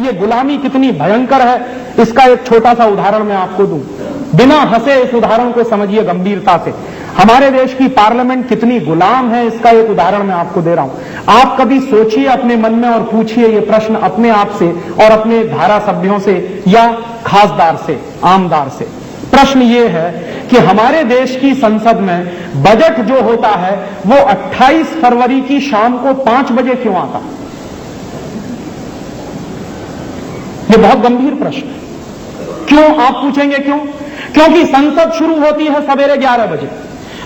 ये गुलामी कितनी भयंकर है, इसका एक छोटा सा उदाहरण मैं आपको दूं। बिना हंसे इस उदाहरण को समझिए गंभीरता से। हमारे देश की पार्लियामेंट कितनी गुलाम है, इसका एक उदाहरण मैं आपको दे रहा हूं। आप कभी सोचिए अपने मन में और पूछिए ये प्रश्न अपने आप से और अपने धारा सभ्यों से या खासदार से, आमदार से। प्रश्न ये है कि हमारे देश की संसद में बजट जो होता है वो 28 फरवरी की शाम को 5 बजे क्यों आता? ये बहुत गंभीर प्रश्न है। क्यों, आप पूछेंगे क्यों? क्योंकि संसद शुरू होती है सवेरे 11 बजे,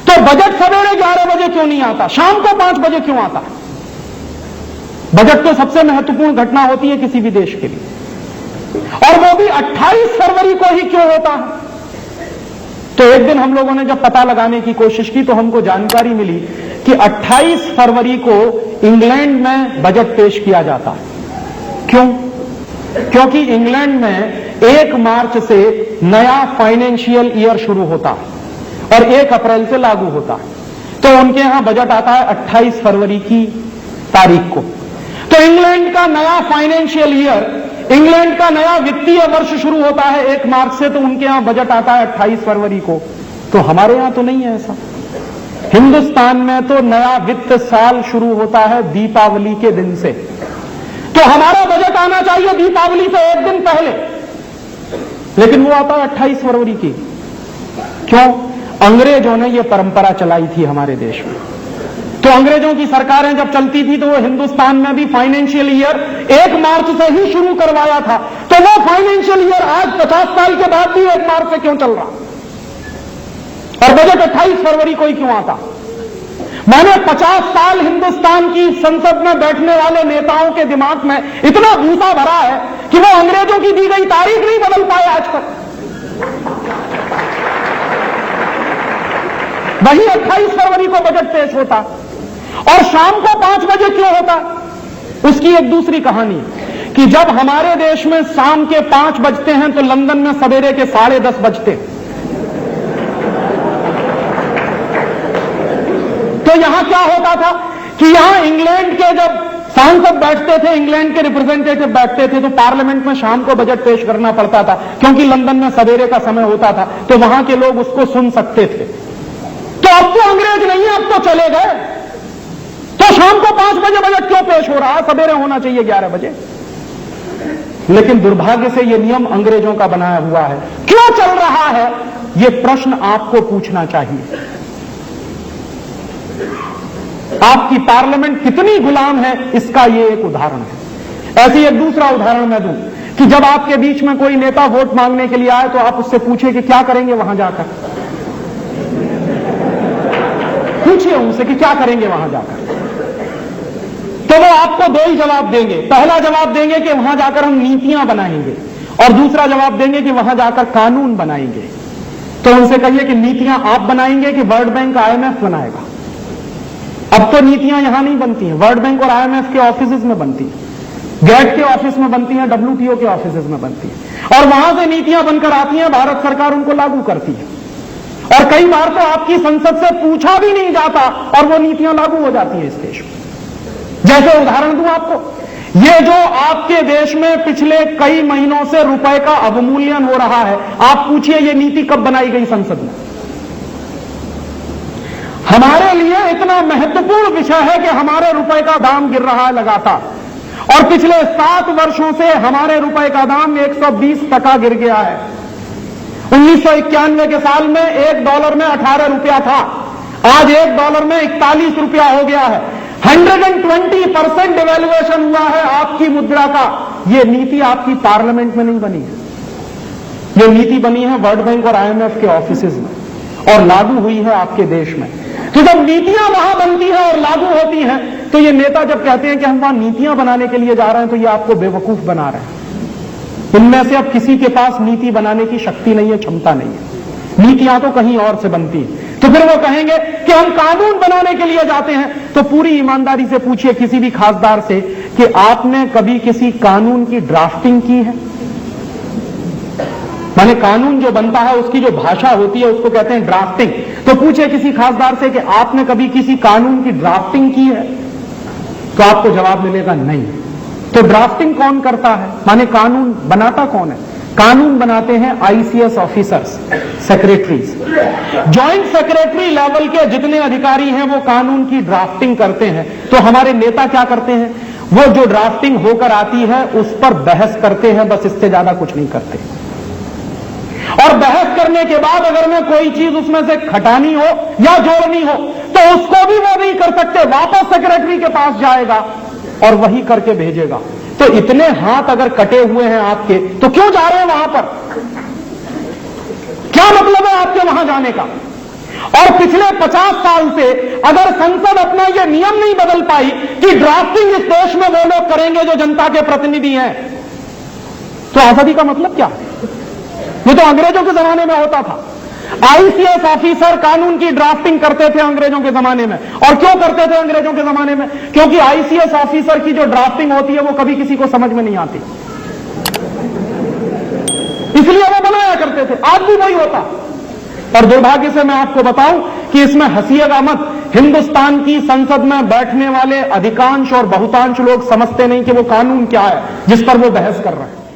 तो बजट सवेरे 11 बजे क्यों नहीं आता? शाम को 5 बजे क्यों आता? बजट तो सबसे महत्वपूर्ण घटना होती है किसी भी देश के लिए, और वो भी 28 फरवरी को ही क्यों होता है? तो एक दिन हम लोगों ने जब पता लगाने की कोशिश की तो हमको जानकारी मिली कि 28 फरवरी को इंग्लैंड में बजट पेश किया जाता है। क्यों? क्योंकि इंग्लैंड में 1 मार्च से नया फाइनेंशियल ईयर शुरू होता है और 1 अप्रैल से लागू होता है, तो उनके यहां बजट आता है 28 फरवरी की तारीख को। तो इंग्लैंड का नया फाइनेंशियल ईयर, इंग्लैंड का नया वित्तीय वर्ष शुरू होता है 1 मार्च से, तो उनके यहां बजट आता है 28 फरवरी को। तो हमारे यहां तो नहीं है ऐसा। हिंदुस्तान में तो नया वित्त साल शुरू होता है दीपावली के दिन से, तो हमारा बजट आना चाहिए दीपावली से 1 दिन पहले, लेकिन वो आता है 28 फरवरी की। क्यों? अंग्रेजों ने ये परंपरा चलाई थी हमारे देश में। तो अंग्रेजों की सरकारें जब चलती थी तो वो हिंदुस्तान में भी फाइनेंशियल ईयर 1 मार्च से ही शुरू करवाया था, तो वो फाइनेंशियल ईयर आज 50 साल के बाद भी 1 मार्च से क्यों चल रहा, और बजट 28 फरवरी को ही क्यों आता? मैंने 50 साल हिंदुस्तान की संसद में बैठने वाले नेताओं के दिमाग में इतना भूसा भरा है कि वो अंग्रेजों की दी गई तारीख नहीं बदल पाए आज तक। वही 28 फरवरी को बजट पेश होता, और शाम को 5 बजे क्यों होता? उसकी एक दूसरी कहानी कि जब हमारे देश में शाम के 5 बजते हैं तो लंदन में सवेरे के 10:30 बजते हैं। तो यहां क्या होता था कि यहां इंग्लैंड के जब सांसद बैठते थे, इंग्लैंड के रिप्रेजेंटेटिव बैठते थे, तो पार्लियामेंट में शाम को बजट पेश करना पड़ता था, क्योंकि लंदन में सवेरे का समय होता था, तो वहां के लोग उसको सुन सकते थे। तो अब तो अंग्रेज नहीं है, अब तो चले गए, तो शाम को 5 बजे बजट क्यों पेश हो रहा है? सवेरे होना चाहिए 11 बजे। लेकिन दुर्भाग्य से यह नियम अंग्रेजों का बनाया हुआ है। क्यों चल रहा है, यह प्रश्न आपको पूछना चाहिए। आपकी पार्लियामेंट कितनी गुलाम है, इसका यह एक उदाहरण है। ऐसे एक दूसरा उदाहरण मैं दूं कि जब आपके बीच में कोई नेता वोट मांगने के लिए आए तो आप उससे पूछिए कि क्या करेंगे वहां जाकर। पूछिए उनसे कि क्या करेंगे वहां जाकर, तो वो आपको 2 ही जवाब देंगे। पहला जवाब देंगे कि वहां जाकर हम नीतियां बनाएंगे, और दूसरा जवाब देंगे कि वहां जाकर कानून बनाएंगे। तो उनसे कहिए कि नीतियां आप बनाएंगे कि वर्ल्ड बैंक IMF बनाएगा? अब तो नीतियां यहां नहीं बनती हैं, वर्ल्ड बैंक और IMF के ऑफिस में बनती हैं, गेट के ऑफिस में बनती हैं, WTO के ऑफिस में बनती हैं, और वहां से नीतियां बनकर आती हैं, भारत सरकार उनको लागू करती है। और कई बार तो आपकी संसद से पूछा भी नहीं जाता और वो नीतियां लागू हो जाती हैं इस देश में। जैसे उदाहरण दूं आपको, ये जो आपके देश में पिछले कई महीनों से रुपए का अवमूल्यन हो रहा है, आप पूछिए ये नीति कब बनाई गई संसद में? हमारे लिए इतना महत्वपूर्ण विषय है कि हमारे रुपए का दाम गिर रहा है लगातार, और पिछले 7 वर्षों से हमारे रुपए का दाम 120% गिर गया है। 1991 के साल में $1 में 18 रुपया था, आज $1 में 41 रुपया हो गया है। 120% डिवैल्यूएशन हुआ है आपकी मुद्रा का। यह नीति आपकी पार्लियामेंट में नहीं बनी है, यह नीति बनी है वर्ल्ड बैंक और IMF के ऑफिसेज में और लागू हुई है आपके देश में। तो जब नीतियां वहां बनती हैं और लागू होती हैं, तो ये नेता जब कहते हैं कि हम वहां नीतियां बनाने के लिए जा रहे हैं, तो ये आपको बेवकूफ बना रहे हैं। इनमें से अब किसी के पास नीति बनाने की शक्ति नहीं है, क्षमता नहीं है। नीतियां तो कहीं और से बनती हैं। तो फिर वो कहेंगे कि हम कानून बनाने के लिए जाते हैं। तो पूरी ईमानदारी से पूछिए किसी भी खासदार से कि आपने कभी किसी कानून की ड्राफ्टिंग की है? माने कानून जो बनता है उसकी जो भाषा होती है उसको कहते हैं ड्राफ्टिंग। तो पूछे किसी खासदार से कि आपने कभी किसी कानून की ड्राफ्टिंग की है? तो आपको जवाब मिलेगा नहीं। तो तो ड्राफ्टिंग कौन करता है, माने कानून बनाता कौन है? कानून बनाते हैं ICS officers, secretaries. Joint secretary level के जितने अधिकारी हैं वो कानून की ड्राफ्टिंग करते हैं। तो हमारे नेता क्या करते हैं? वो जो ड्राफ्टिंग होकर आती है उस पर बहस करते हैं, बस इससे ज्यादा कुछ नहीं करते। और बहस करने के बाद अगर मैं कोई चीज उसमें से घटानी हो या जोड़नी हो तो उसको भी वो नहीं कर सकते, वापस सेक्रेटरी के पास जाएगा और वही करके भेजेगा। तो इतने हाथ अगर कटे हुए हैं आपके, तो क्यों जा रहे हैं वहां पर? क्या मतलब है आपके वहां जाने का? और पिछले 50 साल से अगर संसद अपना यह नियम नहीं बदल पाई कि ड्राफ्टिंग इस देश में वो लोग करेंगे जो जनता के प्रतिनिधि हैं, तो आजादी का मतलब क्या है? ये तो अंग्रेजों के जमाने में होता था। आईसीएस ऑफिसर कानून की ड्राफ्टिंग करते थे अंग्रेजों के जमाने में। और क्यों करते थे अंग्रेजों के जमाने में? क्योंकि आईसीएस ऑफिसर की जो ड्राफ्टिंग होती है वो कभी किसी को समझ में नहीं आती, इसलिए वो बनाया करते थे। आज भी वही होता। और दुर्भाग्य से मैं आपको बताऊं कि इसमें हंसिएगा मत, हिंदुस्तान की संसद में बैठने वाले अधिकांश और बहुतांश लोग समझते नहीं कि वो कानून क्या है जिस पर वो बहस कर रहे हैं।